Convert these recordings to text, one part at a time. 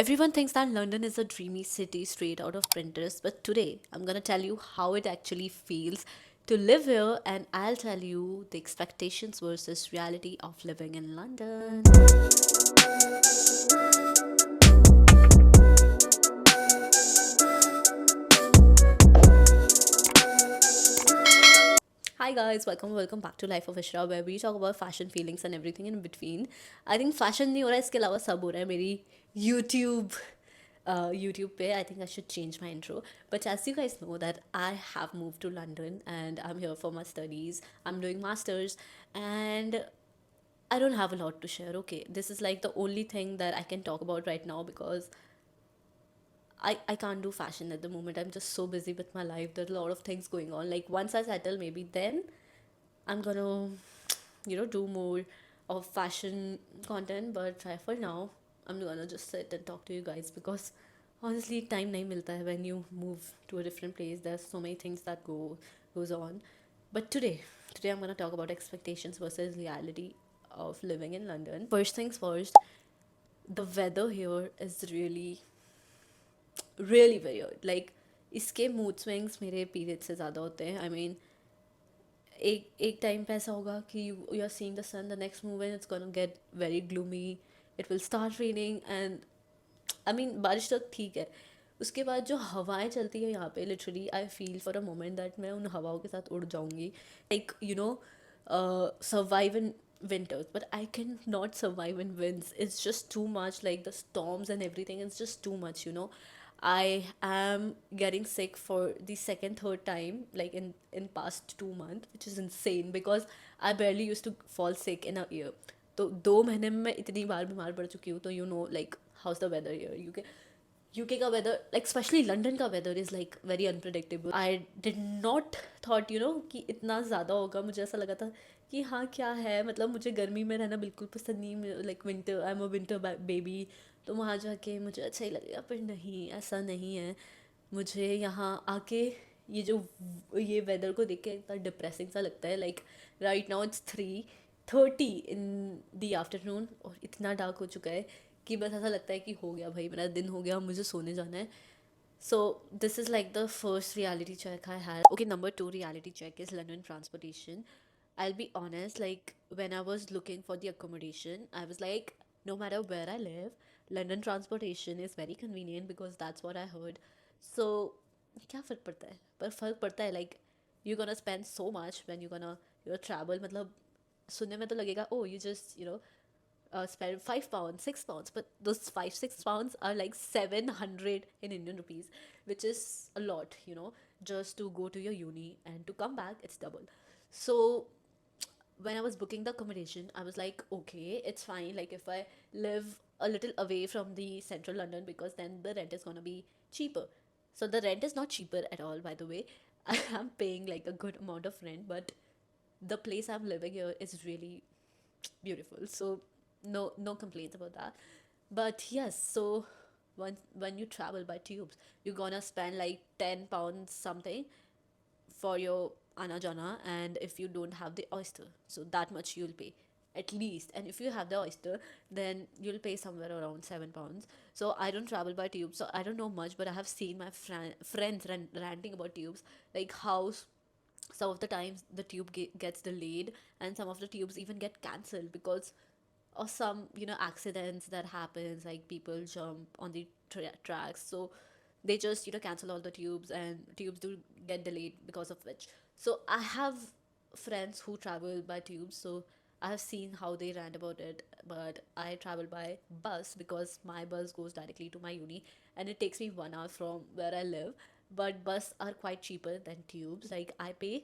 Everyone thinks that London is a dreamy city straight out of Pinterest, but today I'm gonna tell you how it actually feels to live here, and I'll tell you the expectations versus reality of living in London. Hi guys, welcome back to Life of Ishra, where we talk about fashion, feelings, and everything in between. I think fashion नहीं हो रहा है, इसके अलावा सब हो रहा है मेरी YouTube YouTube पे. I think I should change my intro. But as you guys know that I have moved to London and I'm here for my studies. I'm doing masters and I don't have a lot to share. Okay, this is like the only thing that I can talk about right now because I can't do fashion at the moment. I'm just so busy with my life. There's a lot of things going on. Like once I settle, maybe then I'm gonna, do more of fashion content. But for now, I'm gonna just sit and talk to you guys because honestly, time nahi milta hai when you move to a different place. There's so many things that goes on. But today I'm gonna talk about expectations versus reality of living in London. First things first, the weather here is really weird. Like इसके mood swings मेरे period से ज़्यादा होते हैं. I mean एक एक time पे ऐसा होगा कि you are seeing the sun, the next moment it's gonna get very gloomy, it will start raining and I mean बारिश तक ठीक है. उसके बाद जो हवाएं चलती है यहाँ पे, literally I feel for a moment that मैं उन हवाओं के साथ उड़ जाऊँगी. Like survive in winters, but I can not survive in winds. It's just too much. Like the storms and everything, it's just too much. I am getting sick for the second, third time, like in past 2 months, which is insane because I barely used to fall sick in a year. तो 2 महीने में मैं इतनी बार बीमार पड़ चुकी हूँ. तो like how's the weather here. UK का वेदर, लाइक स्पेशली लंदन का weather is like very unpredictable. I did not thought कि इतना ज़्यादा होगा. मुझे ऐसा लगा था कि हाँ क्या है, मतलब मुझे गर्मी में रहना बिल्कुल पसंद नहीं. Like winter, I am a winter baby. तो वहाँ जाके मुझे अच्छा ही लगेगा, पर नहीं, ऐसा नहीं है. मुझे यहाँ आके ये वेदर को देख के इतना डिप्रेसिंग सा लगता है. Like right now it's 3:30 in the afternoon और इतना डार्क हो चुका है कि बस ऐसा लगता है कि हो गया भाई, मेरा दिन हो गया, मुझे सोने जाना है. So this is like the first reality check I had. Okay, number two reality check is London transportation. I'll be honest, like when I was looking for the accommodation, I was like, no matter where I live, London transportation is very convenient because that's what I heard. So क्या फ़र्क पड़ता है, पर फ़र्क पड़ता है. Like you gonna spend so much when you travel. मतलब सुनने में तो लगेगा, ओ you just spend £5, £6, but those 5-6 pounds are like 700 in Indian rupees, which is a lot. Just to go to your uni and to come back, it's double. So when I was booking the accommodation, I was like, okay, it's fine. Like if I live a little away from the central London, because then the rent is gonna be cheaper. So the rent is not cheaper at all, by the way. I am paying like a good amount of rent, but the place I'm living here is really beautiful. So no complaints about that. But yes, so when you travel by tubes, you're gonna spend like £10 something for your ana jana, and if you don't have the oyster, so that much you'll pay at least. And if you have the oyster, then you'll pay somewhere around £7. So I don't travel by tubes, so I don't know much, but I have seen my friends ranting about tubes, like how some of the times the tube gets delayed, and some of the tubes even get cancelled because of some accidents that happens, like people jump on the tracks. So they just cancel all the tubes, and tubes do get delayed because of which. So I have friends who travel by tubes, so I have seen how they rant about it. But I travel by bus because my bus goes directly to my uni, and it takes me 1 hour from where I live. But bus are quite cheaper than tubes. Like I pay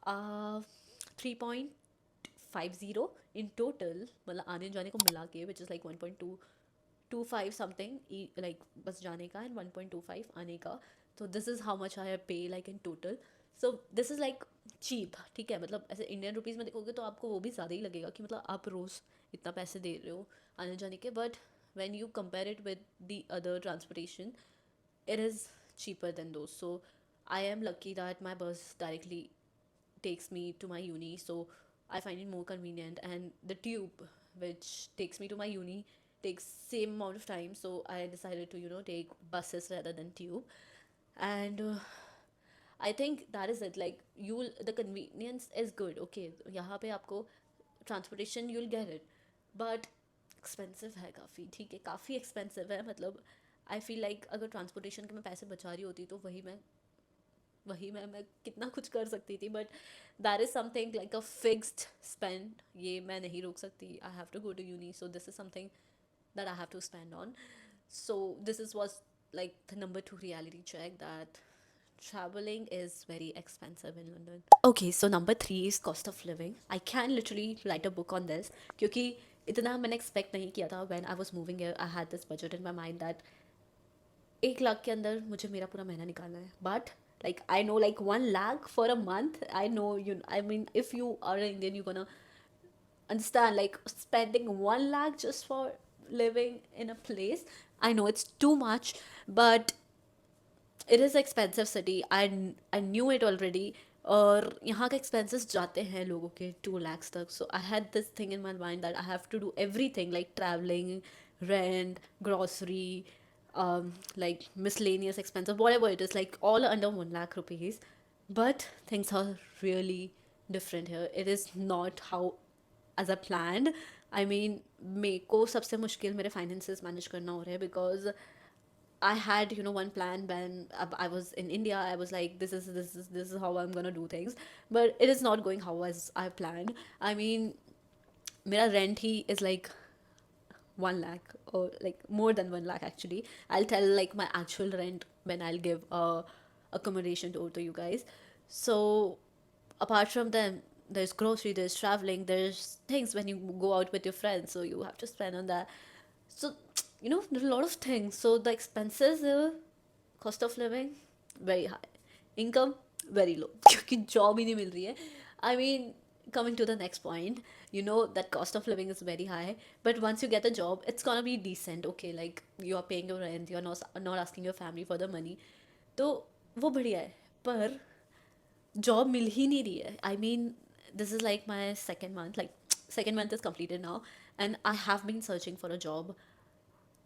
3.50 in total, मतलब आने जाने को मिला के, which is like 1.225 something, like बस जाने का and 1.25 आने का. So this is how much I pay like in total. So this is like cheap. ठीक है, मतलब ऐसे इंडियन रुपीज़ में देखोगे तो आपको वो भी ज़्यादा ही लगेगा कि मतलब आप रोज़ इतना पैसे दे रहे हो आने जाने के. But when you compare it with the other transportation, it is cheaper than those. So I am lucky that my bus directly takes me to my uni, so I find it more convenient. And the tube which takes me to my uni takes same amount of time, so I decided to take buses rather than tube. And I think that is it. Like, you the convenience is good, okay, यहाँ पे आपको transportation you'll get it, but expensive है काफ़ी, ठीक है, काफ़ी expensive है, मतलब I feel like अगर transportation के मैं पैसे बचा रही होती तो वही मैं कितना कुछ कर सकती थी, but that is something like a fixed spend, ये मैं नहीं रोक सकती, I have to go to uni, so this is something that I have to spend on. So this is was like the number two reality check, that traveling is very expensive in London. Okay, so number three is cost of living. I can literally write a book on this, क्योंकि इतना मैंने expect नहीं किया था. When I was moving here, I had this budget in my mind that 1 lakh के अंदर मुझे मेरा पूरा महीना निकालना है. But like I know, like 1 lakh for a month, I know, I mean, if you are an Indian, you're gonna understand, like spending 1 lakh just for living in a place. I know it's too much, but it is expensive city. I knew it already. और यहाँ के expenses जाते हैं लोगों के 2 lakhs तक. So I had this thing in my mind that I have to do everything, like traveling, rent, grocery, like miscellaneous expenses, whatever it is, like all under 1 lakh rupees. But things are really different here. It is not how as I planned. I mean, मेरे को सबसे मुश्किल मेरे finances manage करना हो रहा है, because I had, one plan when I was in India. I was like, this is how I'm gonna do things, but it is not going how as I planned. I mean, मेरा rent he is like 1 lakh, or like more than 1 lakh actually. I'll tell like my actual rent when I'll give accommodation tour to you guys. So apart from them, there's grocery, there's traveling, there's things when you go out with your friends, so you have to spend on that. So there's a lot of things. So the expenses, cost of living very high, income very low क्योंकि job ही नहीं मिल रही है. I mean, coming to the next point, that cost of living is very high, but once you get a job, it's gonna be decent, okay, like you are paying your rent, you're not asking your family for the money, तो वो बढ़िया है. पर job मिल ही नहीं रही है. I mean, this is like my second month is completed now, and I have been searching for a job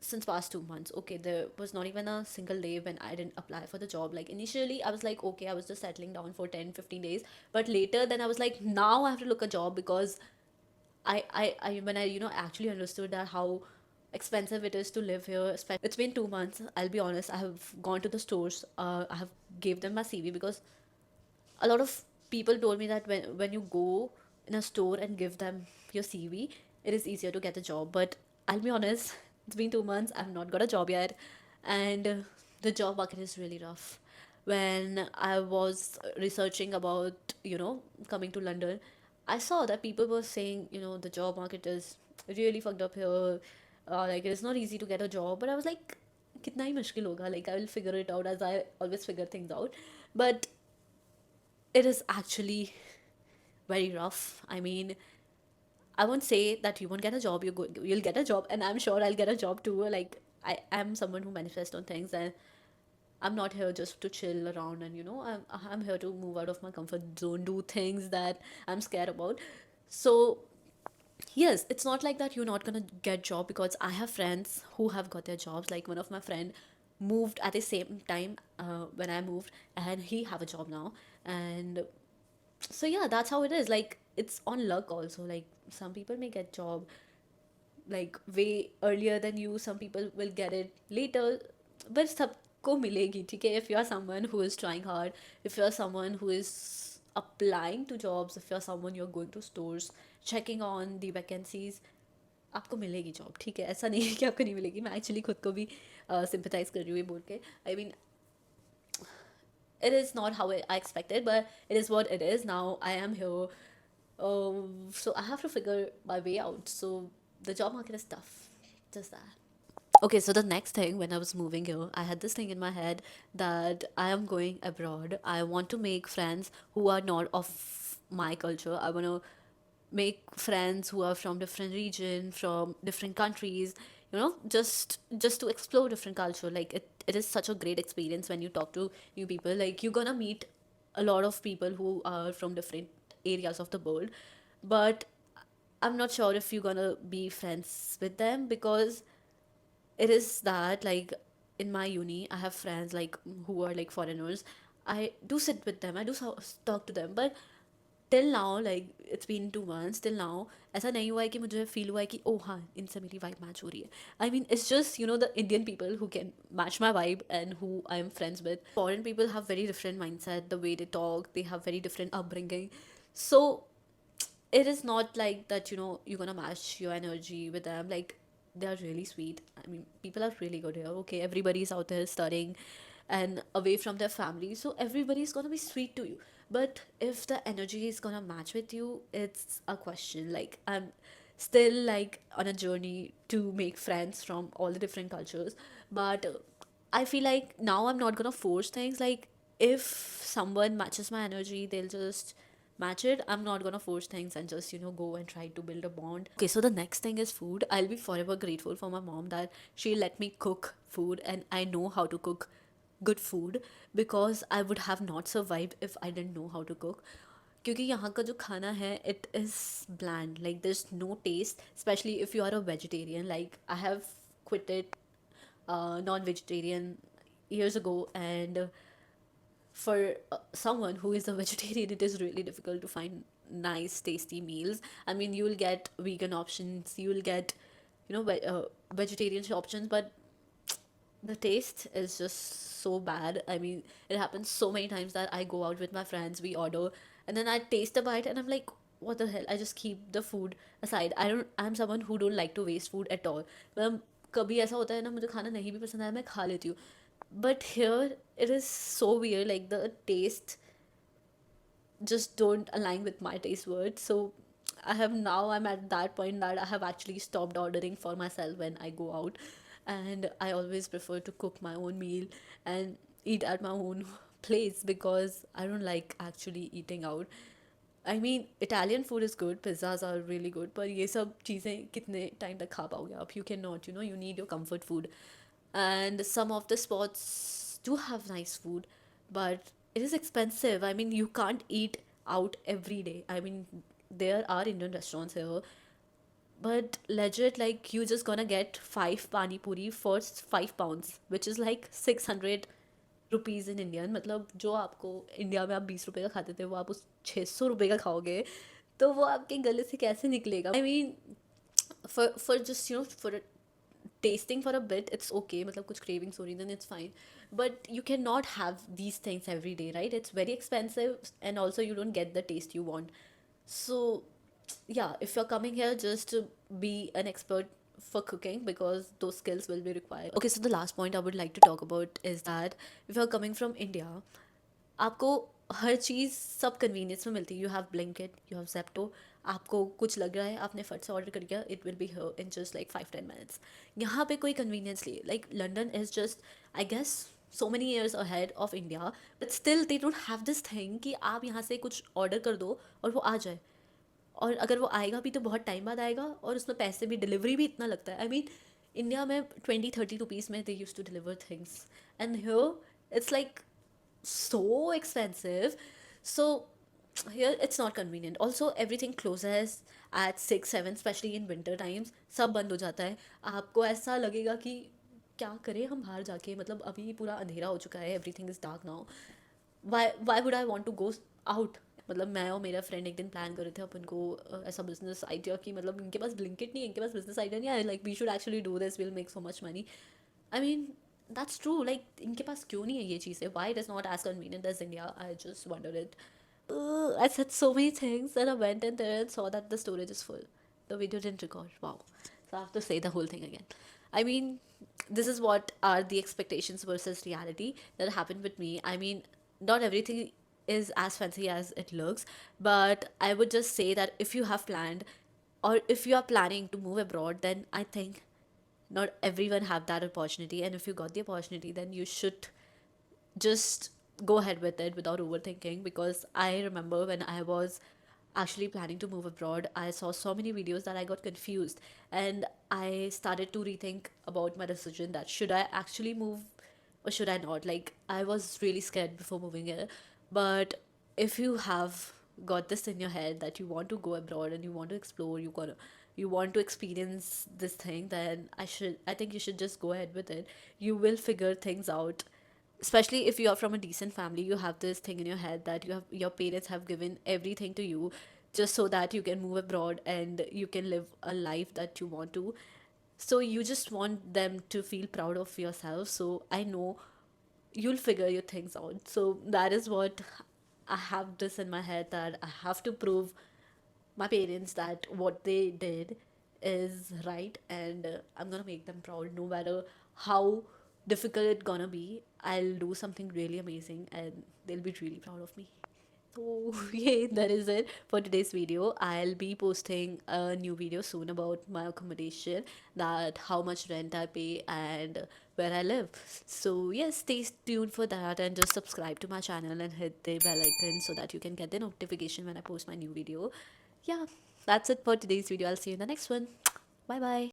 since past 2 months. Okay, there was not even a single day when I didn't apply for the job. Like initially I was like, okay, I was just settling down for 10-15 days, but later then I was like, now I have to look a job, because I when I actually understood that how expensive it is to live here. It's been 2 months, I'll be honest. I have gone to the stores, I have gave them my CV, because a lot of people told me that when you go in a store and give them your CV, it is easier to get a job. But I'll be honest, it's been 2 months, I've not got a job yet, and the job market is really rough. When I was researching about coming to London, I saw that people were saying the job market is really fucked up here. Like it's not easy to get a job, but I was like, कितना ही मुश्किल होगा, like I will figure it out, as I always figure things out. But it is actually very rough. I mean, I won't say that you won't get a job. You'll get a job, and I'm sure I'll get a job too. Like I am someone who manifests on things, and I'm not here just to chill around. And I'm here to move out of my comfort zone, do things that I'm scared about. So yes, it's not like that you're not gonna get job, because I have friends who have got their jobs. Like one of my friend moved at the same time when I moved, and he have a job now. And so yeah, that's how it is. Like it's on luck also. Like some people may get job like way earlier than you, some people will get it later, but सबको मिलेगी, ठीक है. If you are someone who is trying hard, if you are someone who is applying to jobs, if you are someone you're going to stores checking on the vacancies, आपको मिलेगी job, ठीक है. ऐसा नहीं है कि आपको नहीं मिलेगी. मैं एक्चुअली खुद को भी सिंपथाइज कर रही हूँ ये बोल के. I mean, it is not how I expected, but it is what it is. Now I am here, so I have to figure my way out. So the job market is tough, just that. Okay, so the next thing, when I was moving here, I had this thing in my head that I am going abroad. I want to make friends who are not of my culture. I want to make friends who are from different region, from different countries, just to explore different culture. Like it is such a great experience when you talk to new people. Like you're gonna meet a lot of people who are from different areas of the world, but I'm not sure if you're gonna be friends with them, because it is that, like, in my uni I have friends like who are like foreigners. I do sit with them, I do talk to them, but till now, like it's been 2 months, till now ऐसा नहीं हुआ है कि मुझे feel हुआ है कि ओ हाँ इनसे मेरी वाइब मैच हो रही है. I mean, it's just, the Indian people who can match my vibe and who I am friends with. Foreign people have very different mindset, the way they talk, they have very different upbringing. So it is not like that, you're gonna match your energy with them. Like, they are really sweet. I mean, people are really good here. Okay, everybody's out there studying and away from their family, so everybody's gonna be sweet to you. But if the energy is gonna match with you, it's a question. Like, I'm still like on a journey to make friends from all the different cultures. But I feel like now I'm not gonna force things. Like, if someone matches my energy, they'll just match it. I'm not gonna force things and just, go and try to build a bond. Okay, so the next thing is food. I'll be forever grateful for my mom that she let me cook food and I know how to cook good food, because I would have not survived if I didn't know how to cook. क्योंकि यहाँ का जो खाना है, it is bland, like there's no taste, especially if you are a vegetarian. Like, I have quitted non-vegetarian years ago, and for someone who is a vegetarian, it is really difficult to find nice tasty meals. I mean, you will get vegan options, you will get, vegetarian options, but the taste is just so bad. I mean, it happens so many times that I go out with my friends, we order, and then I taste a bite and I'm like, what the hell? I just keep the food aside. I'm someone who don't like to waste food at all. मतलब कभी ऐसा होता है ना, मुझे खाना नहीं भी पसंद आया, मैं खा लेती हूँ. But here it is so weird, like the taste just don't align with my taste buds. So I'm at that point that I have actually stopped ordering for myself when I go out, and I always prefer to cook my own meal and eat at my own place, because I don't like actually eating out. I mean, Italian food is good, pizzas are really good, but ये सब चीज़ें कितने time तक खा पाओगे आप? You cannot, you need your comfort food. And some of the spots do have nice food, but it is expensive. I mean, you can't eat out every day. I mean, there are Indian restaurants here, but legit, like, you just gonna get five pani puri for £5, which is like 600 rupees in Indian. मतलब जो आपको India में आप 20 रुपए का खाते थे, वो आप उस 600 रुपए का खाओगे, तो वो आपके गले से कैसे निकलेगा? I mean, for just, for tasting for a bit, it's okay. मतलब कुछ cravings हो रही, then it's fine. But you cannot have these things every day, right? It's very expensive, and also you don't get the taste you want. So yeah, if you're coming here, just to be an expert for cooking, because those skills will be required. Okay, so the last point I would like to talk about is that if you're coming from India, आपको हर चीज़ सब convenience में मिलती है. You have Blinkit, you have Zepto. आपको कुछ लग रहा है, आपने फट से ऑर्डर कर दिया, it will be here in just like 5-10 minutes. यहाँ पे कोई कन्वीनियंस नहीं है. Like London is just, I guess, so many years ahead of India, but still they don't have this thing कि आप यहाँ से कुछ ऑर्डर कर दो और वो आ जाए. और अगर वो आएगा भी तो बहुत टाइम बाद आएगा, और उसमें पैसे भी, डिलीवरी भी इतना लगता है. आई मीन, इंडिया में 20-30 रुपीज़ में they used to deliver things, and here it's like so expensive. So here it's not convenient. Also, everything closes at 6-7, especially in winter times. सब बंद हो जाता है. आपको ऐसा लगेगा कि क्या करें हम बाहर जाके, मतलब अभी पूरा अंधेरा हो चुका है, everything is dark now. Why would I want to go out? मतलब मैं और मेरा फ्रेंड एक दिन प्लान कर रहे थे अपन को ऐसा बिजनेस आइडिया कि, मतलब इनके पास ब्लिंकिट नहीं है, इनके पास बिजनेस आइडिया नहीं है, like we should actually do this, will make so much money. I mean, that's true. Like, इनके पास क्यों नहीं है ये चीज़ें? Why it is not as convenient as India? I just wondered it. I said so many things, and I went in there and saw that the storage is full. The video didn't record. Wow. So I have to say the whole thing again. I mean, this is what are the expectations versus reality that happened with me. I mean, not everything is as fancy as it looks, but I would just say that if you have planned, or if you are planning to move abroad, then I think not everyone have that opportunity, and if you got the opportunity, then you should just go ahead with it without overthinking. Because I remember when I was actually planning to move abroad, I saw so many videos that I got confused, and I started to rethink about my decision, that should I actually move or should I not. Like, I was really scared before moving here. But if you have got this in your head that you want to go abroad and you want to explore, you want to experience this thing, then I think you should just go ahead with it. You will figure things out. Especially if you are from a decent family, you have this thing in your head that your parents have given everything to you just so that you can move abroad and you can live a life that you want to. So you just want them to feel proud of yourself. So I know you'll figure your things out. So that is what I have this in my head, that I have to prove my parents that what they did is right, and I'm gonna make them proud no matter how difficult it's gonna be. I'll do something really amazing and they'll be really proud of me. So yeah, that is it for today's video. I'll be posting a new video soon about my accommodation, that how much rent I pay and where I live. So yes, stay tuned for that and just subscribe to my channel and hit the bell icon so that you can get the notification when I post my new video. Yeah, that's it for today's video. I'll see you in the next one. Bye bye.